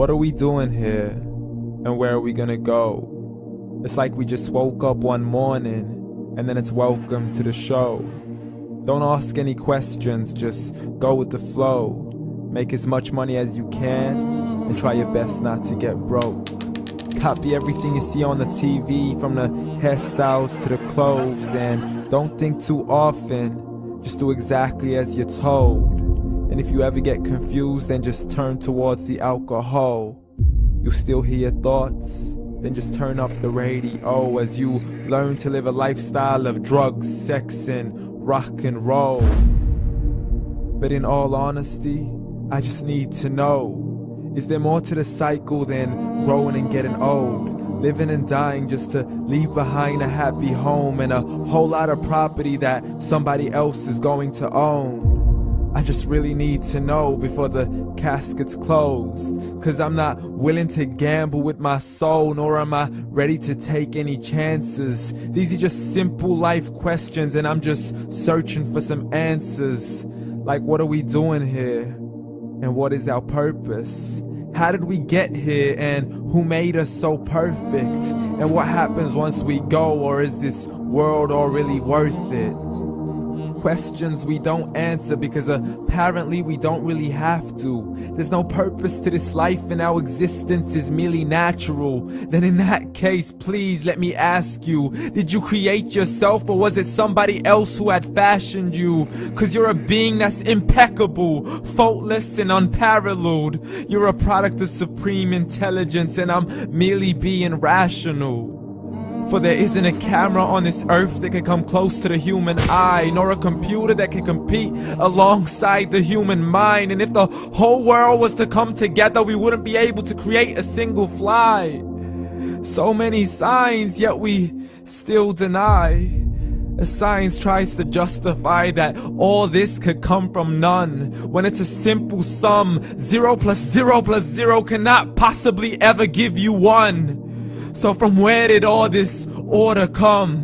What are we doing here? And where are we gonna go? It's like we just woke up one morning and then it's welcome to the show. Don't ask any questions, just go with the flow. Make as much money as you can and try your best not to get broke. Copy everything you see on the TV, from the hairstyles to the clothes, and don't think too often, just do exactly as you're told. And if you ever get confused, then just turn towards the alcohol. You'll still hear your thoughts, then just turn up the radio as you learn to live a lifestyle of drugs, sex, and rock and roll. But in all honesty, I just need to know, is there more to the cycle than growing and getting old? Living and dying just to leave behind a happy home and a whole lot of property that somebody else is going to own. I just really need to know before the casket's closed, 'cause I'm not willing to gamble with my soul, nor am I ready to take any chances. These are just simple life questions and I'm just searching for some answers. Like, what are we doing here? And what is our purpose? How did we get here, and who made us so perfect? And what happens once we go, or is this world all really worth it? Questions we don't answer because apparently we don't really have to. There's no purpose to this life and our existence is merely natural. Then in that case, please let me ask you, did you create yourself, or was it somebody else who had fashioned you? 'Cause you're a being that's impeccable, faultless and unparalleled. You're a product of supreme intelligence and I'm merely being rational. For there isn't a camera on this earth that can come close to the human eye, nor a computer that can compete alongside the human mind. And if the whole world was to come together, we wouldn't be able to create a single fly. So many signs, yet we still deny. As science tries to justify that all this could come from none, when it's a simple sum. 0 plus 0 plus 0 cannot possibly ever give you 1. So from where did all this order come?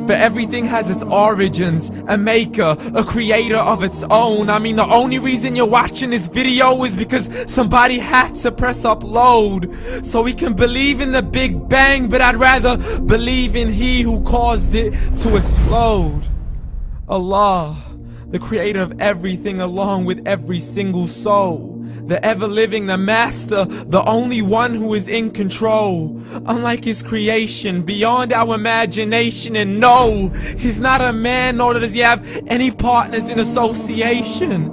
For everything has its origins, a maker, a creator of its own. I mean, the only reason you're watching this video is because somebody had to press upload. So we can believe in the Big Bang, but I'd rather believe in He who caused it to explode. Allah, the creator of everything along with every single soul. The ever-living, the master, the only one who is in control. Unlike his creation, beyond our imagination. And no, he's not a man, nor does he have any partners in association.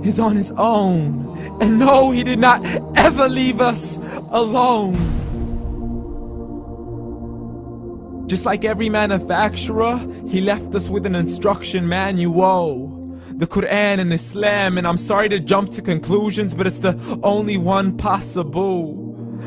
He's on his own. And no, he did not ever leave us alone. Just like every manufacturer, he left us with an instruction manual. The Quran and Islam, and I'm sorry to jump to conclusions, but it's the only one possible.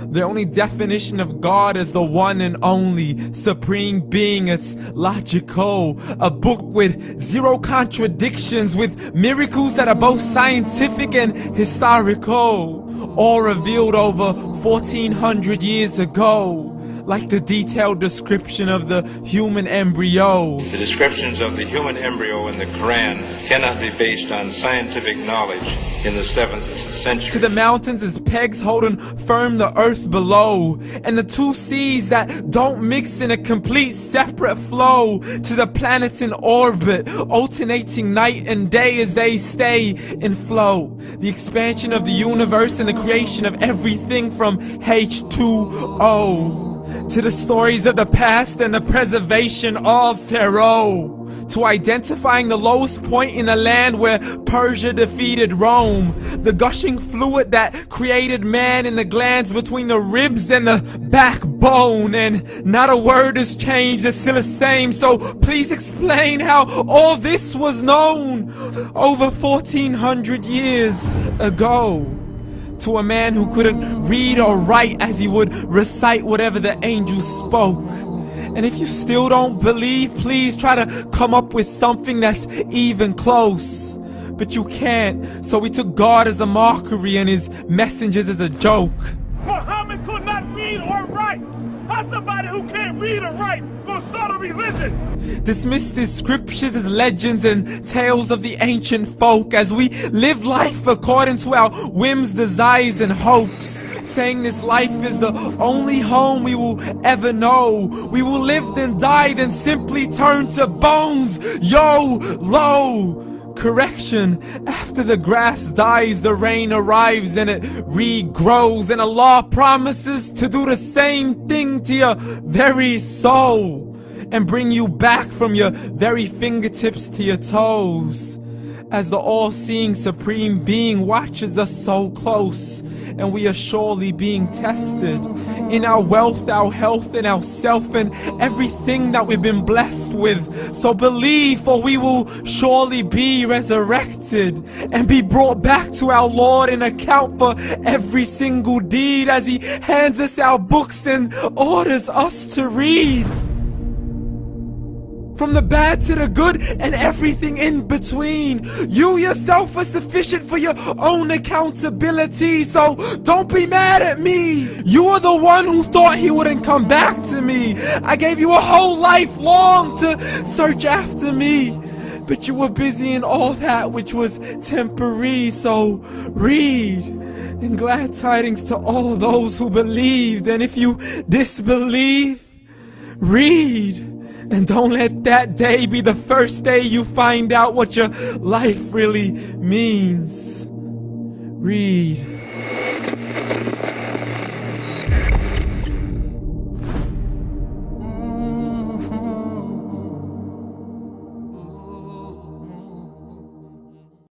The only definition of God is the one and only supreme being. It's logical, a book with 0 contradictions, with miracles that are both scientific and historical, all revealed over 1400 years ago. Like the detailed description of the human embryo. The descriptions of the human embryo in the Quran cannot be based on scientific knowledge in the 7th century. To the mountains as pegs holding firm the earth below, and the 2 seas that don't mix in a complete separate flow. To the planets in orbit, alternating night and day as they stay in flow. The expansion of the universe and the creation of everything from H2O. To the stories of the past and the preservation of Pharaoh. To identifying the lowest point in the land where Persia defeated Rome. The gushing fluid that created man in the glands between the ribs and the backbone. And not a word has changed, it's still the same. So please explain how all this was known over 1400 years ago. To a man who couldn't read or write, as he would recite whatever the angels spoke. And if you still don't believe, please try to come up with something that's even close. But you can't, so we took God as a mockery and his messengers as a joke. Muhammad could not read or write. How's somebody who can't read or write gonna start a religion? Dismissed his scriptures as legends and tales of the ancient folk, as we live life according to our whims, desires, and hopes. saying this life is the only home we will ever know. We will live then die, then simply turn to bones. YOLO! Correction, after the grass dies, the rain arrives and it regrows, and Allah promises to do the same thing to your very soul and bring you back from your very fingertips to your toes, as the all-seeing supreme being watches us so close, and we are surely being tested in our wealth, our health, and our self, and everything that we've been blessed with. So believe, for we will surely be resurrected and be brought back to our Lord and account for every single deed, as He hands us our books and orders us to read. From the bad to the good and everything in between. You yourself are sufficient for your own accountability, so don't be mad at me. You are the one who thought He wouldn't come back to me. I gave you a whole life long to search after me, but you were busy in all that which was temporary. So read, and glad tidings to all those who believed. And if you disbelieve, read. And don't let that day be the first day you find out what your life really means. Read.